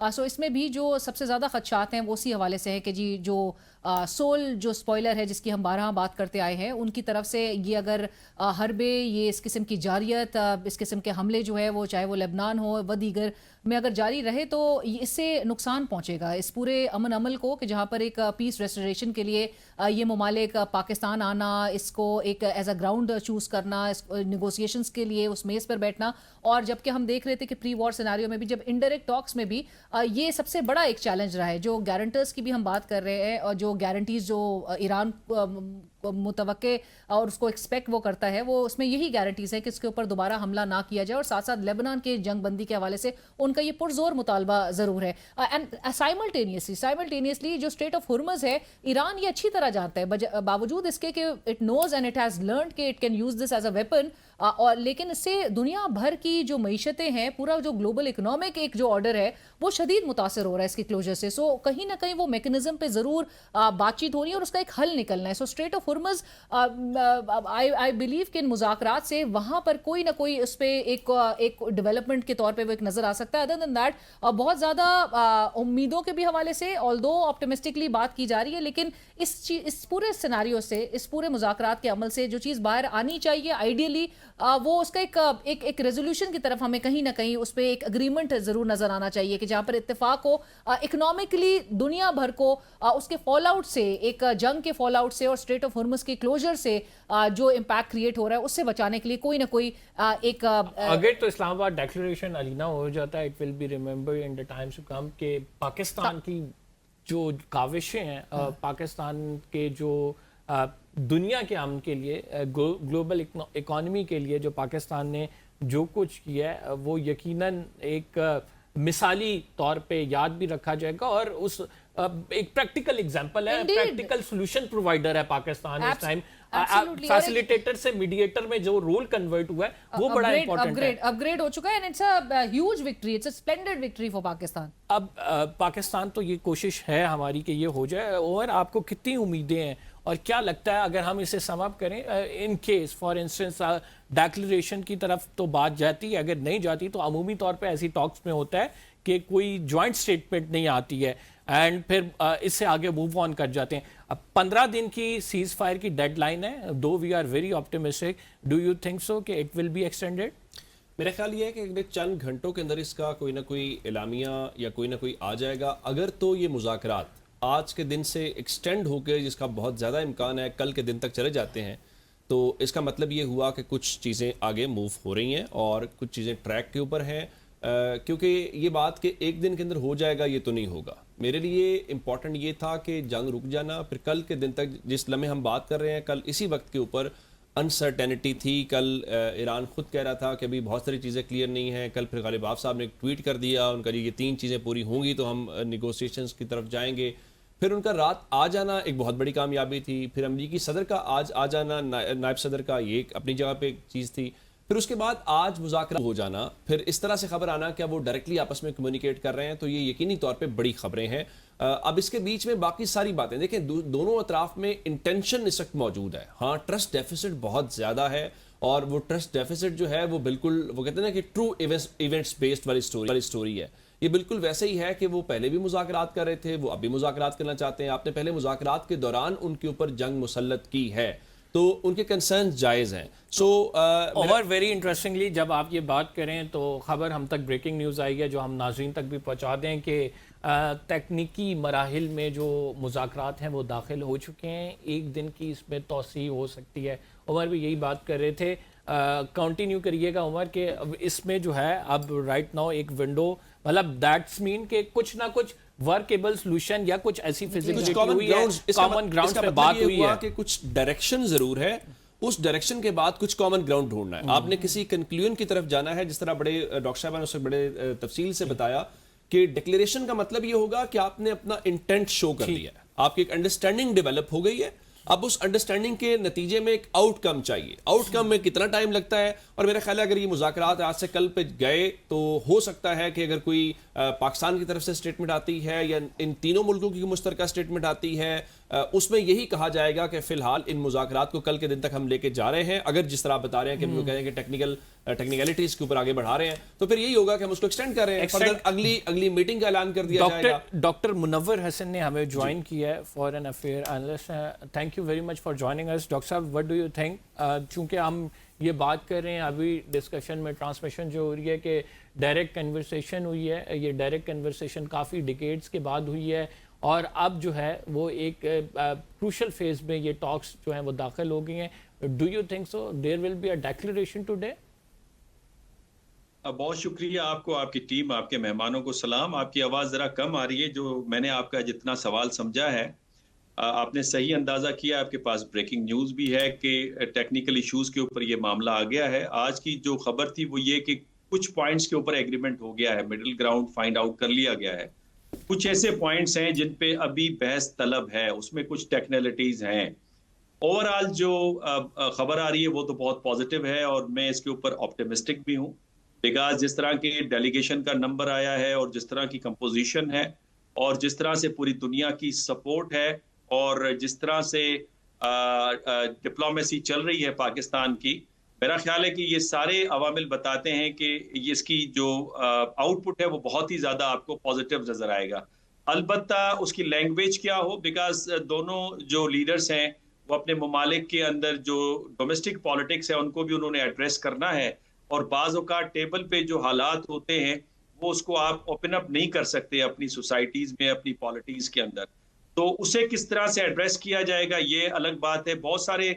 سو اس میں بھی جو سب سے زیادہ خدشات ہیں وہ اسی حوالے سے ہے کہ جی جو سول جو اسپوائلر ہے جس کی ہم بارہا بات کرتے آئے ہیں ان کی طرف سے یہ اگر حربے یہ اس قسم کی جاریت اس قسم کے حملے جو ہے وہ چاہے وہ لبنان ہو و دیگر میں اگر جاری رہے تو اس سے نقصان پہنچے گا اس پورے امن عمل کو کہ جہاں پر ایک پیس ریسٹوریشن کے لیے یہ ممالک پاکستان آنا اس کو ایک ایز اے گراؤنڈ چوز کرنا نیگوسیشنز کے لیے اس میز پر بیٹھنا اور جبکہ ہم دیکھ رہے تھے کہ پری وار سیناریو میں بھی جب انڈائریکٹ ٹاکس میں بھی یہ سب سے بڑا ایک چیلنج رہا ہے جو گارنٹرز کی بھی ہم بات کر رہے ہیں اور جو گارنٹیز جو ایران متوقع اور اس کو ایکسپیکٹ وہ کرتا ہے وہ اس میں یہی گارنٹیز ہے کہ اس کے اوپر دوبارہ حملہ نہ کیا جائے اور ساتھ ساتھ لیبنان کے جنگ بندی کے حوالے سے ان کا یہ پرزور مطالبہ ضرور ہے اینڈ سائملٹینیسلی جو اسٹریٹ آف ہرمز ہے ایران یہ اچھی طرح جانتا ہے باوجود اس کے کہ it knows and it has learned کہ it can use this as a weapon اور لیکن اس سے دنیا بھر کی جو معیشتیں ہیں پورا جو گلوبل اکنامک ایک جو آرڈر ہے وہ شدید متاثر ہو رہا ہے اس کی کلوجر سے سو کہیں نہ کہیں وہ میکنزم پہ ضرور بات چیت ہونی ہے اور اس کا ایک حل نکلنا ہے so strait of Hormuz I believe کہ ان مذاکرات سے وہاں پر کوئی نہ کوئی اس پہ ایک ڈیولپمنٹ کے طور پہ وہ ایک نظر آ سکتا ہے ادر دین دیٹ بہت زیادہ امیدوں کے بھی حوالے سے آلدو آپٹمسٹکلی بات کی جا رہی ہے لیکن اس پورے سیناریو سے اس پورے مذاکرات کے عمل سے جو چیز باہر آنی چاہیے آئیڈیلی وہ اس کا ایک ریزولوشن کی طرف ہمیں کہیں نہ کہیں اس پہ ایک اگریمنٹ ضرور نظر آنا چاہیے کہ جہاں پر اتفاق ہو اکنامکلی دنیا بھر کو اس کے فال آؤٹ سے ایک جنگ کے فال آؤٹ سے اور اسٹریٹ آف ہرمز کے کلوجر سے جو امپیکٹ کریٹ ہو رہا ہے اس سے بچانے کے لیے کوئی نہ کوئی ایک اگر تو اسلام آباد ڈیکلریشن الینا ہو جاتا ہے it will be remember in the times to come کہ پاکستان کی جو کاوشیں ہیں پاکستان کے جو دنیا کے امن کے لیے گلوبل اکانومی کے لیے جو پاکستان نے جو کچھ کیا ہے وہ یقیناً ایک مثالی طور پہ یاد بھی رکھا جائے گا اور اس ایک پریکٹیکل ایگزامپل ہے پریکٹیکل سولوشن پرووائڈر ہے پاکستان اس ٹائم فیسیلیٹیٹر سے میڈیٹر میں جو رول کنورٹ ہوا ہے وہ بڑا امپورٹنٹ ہے اپگریڈ ہو چکا ہے and it's a huge victory it's a splendid victory for Pakistan اب پاکستان تو یہ کوشش ہے ہماری کہ یہ ہو جائے اور آپ کو کتنی امیدیں ہیں اور کیا لگتا ہے اگر ہم اسے سم اپ کریں in case for instance declaration کی طرف تو بات جاتی ہے اگر نہیں جاتی تو عمومی طور پہ ایسی ٹاکس میں ہوتا ہے کہ کوئی جوائنٹ سٹیٹمنٹ نہیں آتی ہے اینڈ پھر اس سے آگے موو آن کر جاتے ہیں اب 15 دن کی سیز فائر کی ڈیڈ لائن ہے دو we are very optimistic do you think so کہ اٹ ول بی ایکسٹینڈیڈ میرا خیال یہ ہے کہ اگلے چند گھنٹوں کے اندر اس کا کوئی نہ کوئی اعلامیہ یا کوئی نہ کوئی آ جائے گا اگر تو یہ مذاکرات آج کے دن سے ایکسٹینڈ ہو کے جس کا بہت زیادہ امکان ہے کل کے دن تک چلے جاتے ہیں تو اس کا مطلب یہ ہوا کہ کچھ چیزیں آگے موو ہو رہی ہیں اور کچھ چیزیں ٹریک کے اوپر ہیں کیونکہ یہ بات کہ ایک دن کے اندر ہو جائے گا یہ تو نہیں ہوگا میرے لیے امپورٹنٹ یہ تھا کہ جنگ رک جانا پھر کل کے دن تک جس لمحے ہم بات کر رہے ہیں کل اسی وقت کے اوپر انسرٹینٹی تھی کل ایران خود کہہ رہا تھا کہ ابھی بہت ساری چیزیں کلیئر نہیں ہیں کل پھر غالب آف صاحب نے ایک ٹویٹ کر دیا ان کا یہ 3 چیزیں پوری ہوں گی تو ہم نیگوسیشنز کی طرف جائیں گے پھر ان کا رات آ جانا ایک بہت بڑی کامیابی تھی پھر امریکی صدر کا آج آ جانا نائب صدر کا یہ اپنی جگہ پہ ایک چیز تھی پھر اس کے بعد آج مذاکرہ ہو جانا پھر اس طرح سے خبر آنا کہ وہ ڈائریکٹلی آپس میں کمیونیکیٹ کر رہے ہیں تو یہ یقینی طور پہ بڑی خبریں ہیں اب اس کے بیچ میں باقی ساری باتیں دیکھیں دونوں اطراف میں انٹینشن اس وقت موجود ہے ہاں ٹرسٹ ڈیفیسٹ بہت زیادہ ہے اور وہ ٹرسٹ ڈیفیسٹ جو ہے وہ بالکل وہ کہتے ہیں نا کہ ٹرو ایونٹس بیسڈ والی اسٹوری ہے یہ بالکل ویسے ہی ہے کہ وہ پہلے بھی مذاکرات کر رہے تھے وہ اب بھی مذاکرات کرنا چاہتے ہیں آپ نے پہلے مذاکرات کے دوران ان کے اوپر جنگ مسلط کی ہے تو ان کے کنسرنز جائز ہیں سو اور ویری انٹرسٹنگلی جب آپ یہ بات کریں تو خبر ہم تک بریکنگ نیوز آئی ہے جو ہم ناظرین تک بھی پہنچا دیں کہ تکنیکی مراحل میں جو مذاکرات ہیں وہ داخل ہو چکے ہیں 1 دن کی اس میں توسیع ہو سکتی ہے عمر بھی یہی بات کر رہے تھے کنٹینیو کریے گا عمر کہ اس میں جو ہے اب رائٹ ناؤ ایک ونڈو مطلب دیٹس مین کہ کچھ نہ کچھ ورکیبل سولوشن یا کچھ ایسی فزیکلٹی ہوئی ہے کامن گراؤنڈ پہ بات ہوئی ہے کہ کچھ ڈائریکشن ضرور ہے اس ڈائریکشن کے بعد کچھ کامن گراؤنڈ ڈھونڈنا ہے آپ نے کسی کنکلوژن کی طرف جانا ہے جس طرح بڑے ڈاکٹر صاحب نے اسے بڑے تفصیل سے بتایا کہ ڈکلیریشن کا مطلب یہ ہوگا کہ آپ نے اپنا انٹینٹ شو کر دیا ہے آپ کی ایک انڈرسٹینڈنگ ڈیولپ ہو گئی ہے اب اس انڈرسٹینڈنگ کے نتیجے میں ایک آؤٹ کم چاہیے آؤٹ کم میں کتنا ٹائم لگتا ہے اور میرا خیال ہے اگر یہ مذاکرات آج سے کل پہ گئے تو ہو سکتا ہے کہ اگر کوئی پاکستان کی طرف سے اسٹیٹمنٹ آتی ہے یا ان تینوں ملکوں کی مشترکہ اسٹیٹمنٹ آتی ہے اس میں یہی کہا جائے گا کہ فی الحال ان مذاکرات کو کل کے دن تک ہم لے کے جا رہے ہیں. اگر جس طرح آپ بتا رہے ہیں کہ وہ کہہ رہے ہیں کہ ٹیکنیکلٹیز کے اوپر آگے بڑھا رہے ہیں, تو پھر یہی ہوگا کہ ہم اس کو ایکسٹینڈ کر رہے ہیں. فردر اگلی میٹنگ کا اعلان کر دیا جائے گا. ڈاکٹر منور حسن نے ہمیں جوائن کیا ہے, foreign affair analyst. Thank you very much for joining us. Doctor صاحب, وٹ ڈو یو تھنک, چونکہ ہم یہ بات کر رہے ہیں ابھی ڈسکشن میں, ٹرانسمیشن جو ہو رہی ہے کہ ڈائریکٹ کنورسیشن ہوئی ہے, یہ ڈائریکٹ کنورسیشن کافی ڈیکیڈز کے بعد ہوئی ہے, اور اب جو ہے وہ ایک کروشل فیز میں یہ ٹاکس جو ہیں وہ داخل ہو گئی ہیں. Do you think so there will be a declaration today? بہت شکریہ آپ کو, آپ کی ٹیم, آپ کے مہمانوں کو سلام. آپ کی آواز ذرا کم آ رہی ہے. جو میں نے آپ کا جتنا سوال سمجھا ہے, آپ نے صحیح اندازہ کیا. آپ کے پاس بریکنگ نیوز بھی ہے کہ ٹیکنیکل ایشوز کے اوپر یہ معاملہ آ گیا ہے. آج کی جو خبر تھی وہ یہ کہ کچھ پوائنٹس کے اوپر ایگریمنٹ ہو گیا ہے, مڈل گراؤنڈ فائنڈ آؤٹ کر لیا گیا ہے. کچھ ایسے پوائنٹس ہیں جن پہ ابھی بحث طلب ہے, اس میں کچھ ٹیکنیکلٹیز ہیں. اوور آل جو خبر آ رہی ہے وہ تو بہت پازیٹیو ہے, اور میں اس کے اوپر آپٹیمسٹک بھی ہوں, بیکاز جس طرح کے ڈیلیگیشن کا نمبر آیا ہے, اور جس طرح کی کمپوزیشن ہے, اور جس طرح سے پوری دنیا کی سپورٹ ہے, اور جس طرح سے ڈپلومیسی چل رہی ہے پاکستان کی, میرا خیال ہے کہ یہ سارے عوامل بتاتے ہیں کہ اس کی جو آؤٹ پٹ ہے وہ بہت ہی زیادہ آپ کو پازیٹیو نظر آئے گا. البتہ اس کی لینگویج کیا ہو, بیکاز دونوں جو لیڈرز ہیں وہ اپنے ممالک کے اندر جو ڈومیسٹک پالیٹکس ہے ان کو بھی انہوں نے ایڈریس کرنا ہے, اور بعض اوقات ٹیبل پہ جو حالات ہوتے ہیں وہ اس کو آپ اوپن اپ نہیں کر سکتے اپنی سوسائٹیز میں, اپنی پالیٹیز کے اندر. تو اسے کس طرح سے ایڈریس کیا جائے گا یہ الگ بات ہے. بہت سارے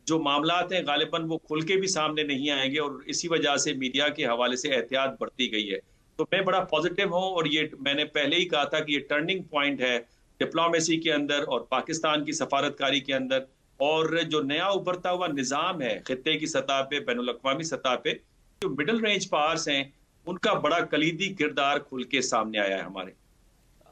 جو معاملات ہیں غالباً وہ کھل کے بھی سامنے نہیں آئیں گے, اور اسی وجہ سے میڈیا کے حوالے سے احتیاط برتی گئی ہے. تو میں بڑا پازیٹیو ہوں, اور یہ میں نے پہلے ہی کہا تھا کہ یہ ٹرننگ پوائنٹ ہے ڈپلومیسی کے اندر اور پاکستان کی سفارتکاری کے اندر, اور جو نیا ابھرتا ہوا نظام ہے خطے کی سطح پہ, بین الاقوامی سطح پہ, جو مڈل رینج پاورز ہیں ان کا بڑا کلیدی کردار کھل کے سامنے آیا ہے ہمارے.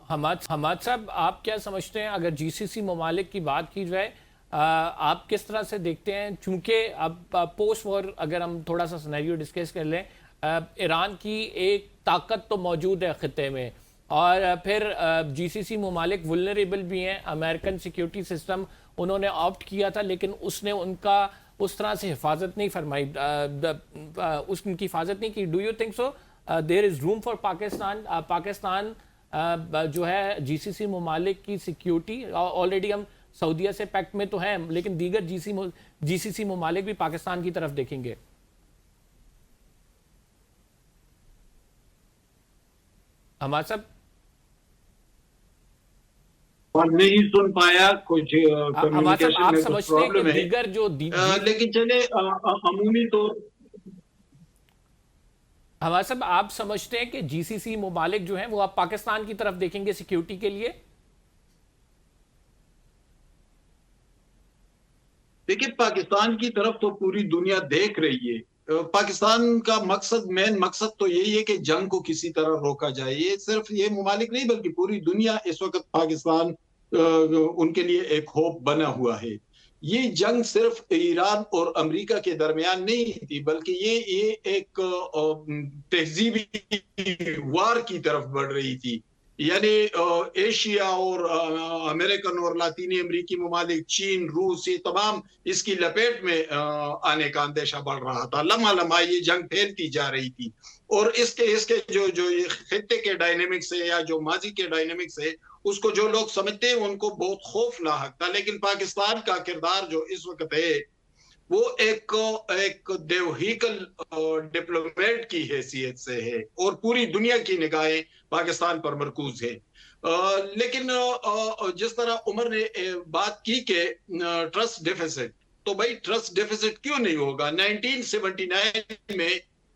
حماد صاحب, آپ کیا سمجھتے ہیں اگر جی سی سی ممالک کی بات کی جائے, آپ کس طرح سے دیکھتے ہیں, چونکہ اب پوسٹ وار اگر ہم تھوڑا سا سینیریو ڈسکس کر لیں, ایران کی ایک طاقت تو موجود ہے خطے میں, اور پھر جی سی سی ممالک ولنریبل بھی ہیں. امریکن سیکیورٹی سسٹم انہوں نے آپٹ کیا تھا, لیکن اس نے ان کا اس طرح سے حفاظت نہیں فرمائی, اس کی حفاظت نہیں کی. Do you think so there is room for Pakistan جو ہے جی سی سی ممالک کی سیکیورٹی؟ آلریڈی ہم سعودیہ سے پیکٹ میں تو ہیں, لیکن دیگر جی سی سی ممالک بھی پاکستان کی طرف دیکھیں گے. ہمارے صاحب نہیں سن پایا, کچھ آپ سمجھتے ہیں کہ دیگر جو لیکن چلے عمومی طور ہمارے صاحب آپ سمجھتے ہیں کہ جی سی سی ممالک جو ہیں وہ آپ پاکستان کی طرف دیکھیں گے سیکیورٹی کے لیے؟ دیکھیں, پاکستان کی طرف تو پوری دنیا دیکھ رہی ہے. پاکستان کا مین مقصد تو یہی ہے کہ جنگ کو کسی طرح روکا جائے. یہ صرف یہ ممالک نہیں بلکہ پوری دنیا اس وقت پاکستان ان کے لیے ایک ہوپ بنا ہوا ہے. یہ جنگ صرف ایران اور امریکہ کے درمیان نہیں تھی, بلکہ یہ ایک تہذیبی وار کی طرف بڑھ رہی تھی. یعنی ایشیا اور امریکن اور لاطینی امریکی ممالک, چین, روس, یہ تمام اس کی لپیٹ میں آنے کا اندیشہ بڑھ رہا تھا. لمحہ لمحہ یہ جنگ پھیلتی جا رہی تھی, اور اس کے جو خطے کے ڈائنامکس ہے یا جو ماضی کے ڈائنامکس ہے اس کو جو لوگ سمجھتے ہیں ان کو بہت خوف لاحق تھا. لیکن پاکستان کا کردار جو اس وقت ہے وہ ایک دیوہیکل ڈپلومیٹ کی حیثیت سے ہے, اور پوری دنیا کی نگاہیں پاکستان پر مرکوز ہے. لیکن جس طرح عمر نے بات کی کہ ٹرسٹ ڈیفیسٹ, تو بھائی ٹرسٹ ڈیفیسٹ کیوں نہیں ہوگا؟ 1979 میں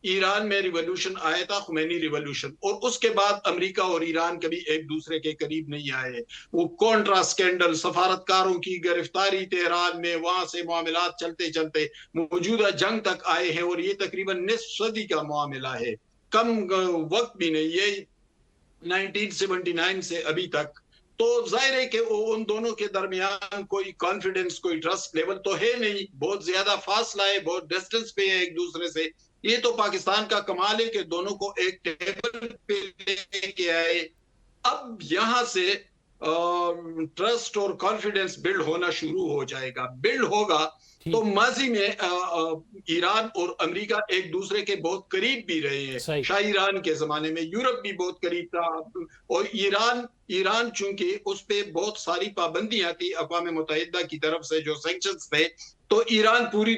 ایران میں ریولوشن آیا تھا, خمینی ریولوشن, اور اس کے بعد امریکہ اور ایران کبھی ایک دوسرے کے قریب نہیں آئے. وہ کونٹرا سکینڈل, سفارتکاروں کی گرفتاری تہران میں, وہاں سے معاملات چلتے چلتے موجودہ جنگ تک آئے ہیں, اور یہ تقریباً نصف صدی کا معاملہ ہے, کم وقت بھی نہیں. یہ 1979 سے ابھی تک. تو ظاہر ہے کہ ان دونوں کے درمیان کوئی کانفیڈنس, کوئی ٹرسٹ لیول تو ہے نہیں, بہت زیادہ فاصلہ ہے, بہت ڈسٹنس پہ ہے ایک دوسرے سے. یہ تو پاکستان کا کمال ہے کہ دونوں کو ایک ٹیبل پہ لے کے آئے. اب یہاں سے ٹرسٹ اور کانفیڈنس بلڈ ہونا شروع ہو جائے گا. بلڈ ہوگا تو ماضی میں ایران اور امریکہ ایک دوسرے کے بہت قریب بھی رہے ہیں. شاہ ایران کے زمانے میں یورپ بھی بہت قریب تھا, اور ایران چونکہ اس پہ بہت ساری پابندیاں تھی اقوام متحدہ کی طرف سے, جو سینکشنز تھے, تو ایران پوری